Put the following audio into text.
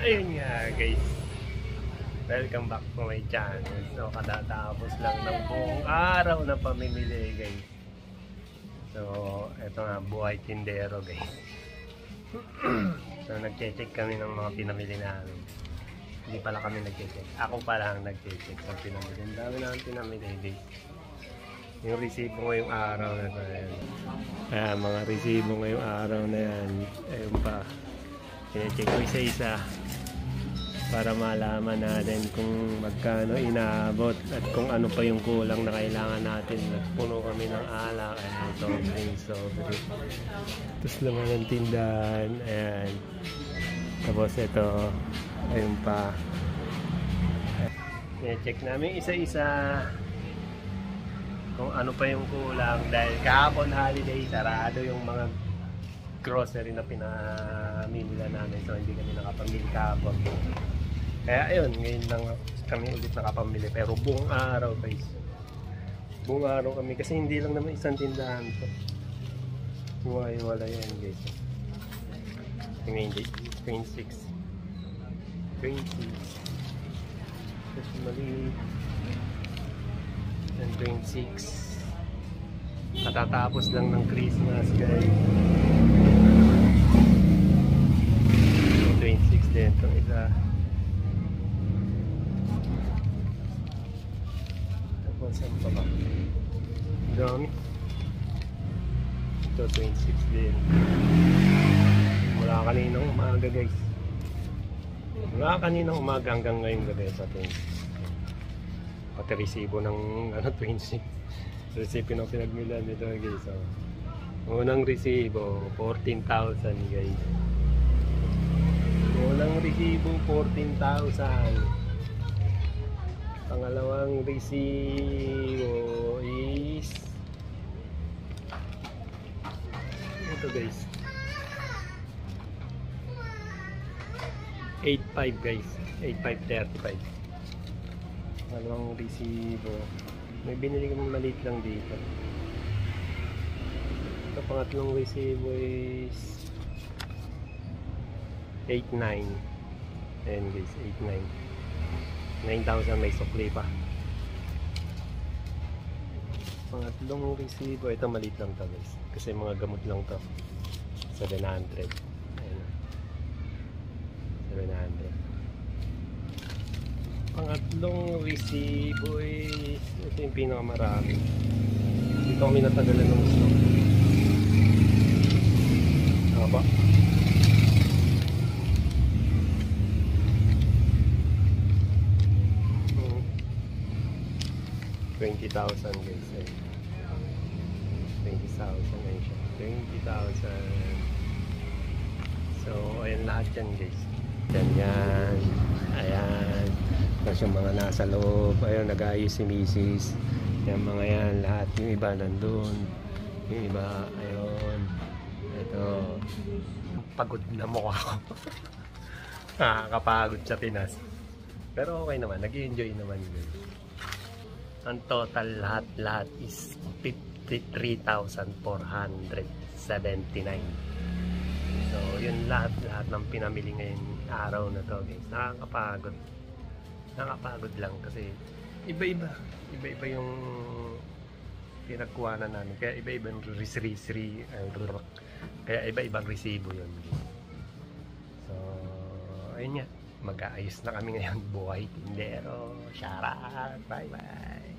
Ayun nga guys, welcome back to my channel. So katatapos lang ng buong araw na pamimili guys. So eto nga, buhay tindero guys. So nagche-check kami ng mga pinamili namin. Hindi pala kami nagche-check, ako pala ang nagche-check sa pinamili. Ang dami namin pinamili guys. Yung resibo ngayong araw na to, ayan. Mga resibo ngayong araw na yan. Ayun pa, pina-check ko isa-isa para malaman natin kung magkano inaabot at kung ano pa yung kulang na kailangan natin. Puno kami ng alak, soft drink. Tapos naman ng tindahan, ayan. Tapos ito, ayun pa. Pina-check namin isa-isa kung ano pa yung kulang dahil kahapon holiday, sarado yung mga grocery na pinamimila namin, so hindi kami nakapamili kahapon. Kaya ayun, ngayon lang kami ulit nakapamili, pero buong araw guys, buong araw kami kasi hindi lang naman isang tindahan to, wala yan guys. Hindi 26 tapos mali and 26. Katatapos lang ng Christmas guys. 26 din itong isa. Tapos saan pa ba? Dami. Ito 26 din. Mula kaninang umaga guys. Mula kaninang umaga hanggang ngayong gabi sa 26. Pati resibo ng 26. Resibo ng pinagmilan dito guys. So, unang resibo 14,000 guys. Unang resibo 14,000. Pangalawang resibo is ito guys, 8,500 guys, 8,535. Pangalawang resibo, may binili kami maliit lang dito. Ito pangatlong resibo is 8,900. Ayan guys, 8,900. 9,000 may sukli pa. Pangatlong resibo, ito maliit lang to guys, kasi mga gamot lang to. 700. Ayan, 700. Pangatlong resibo is ito yung pinakamarami. Dito kami natagalan ng gusto. Ano ba? 20,000 guys. 20,000 na siya. 20,000. So ayan lahat yan guys. Yan. Ayan. Tapos yung mga nasa loob, ayun, nag-ayos si Mrs. Yan mga yan, lahat. Yung iba nandun. Yung iba, ayun. Ito. Pagod na mukha ko. Nakakapagod sa Pinas. Pero okay naman, nag-enjoy naman yun. Ang total lahat is 53,479. So yun lahat ng pinamili ngayon araw na to guys. Nakakapagod lang kasi iba-iba yung pinagkuhanan namin, kaya iba-ibang kaya iba-ibang resibo yun. So ayun nga, mag-aayos na kami ngayon. Buhay tindero. Shout out, bye bye.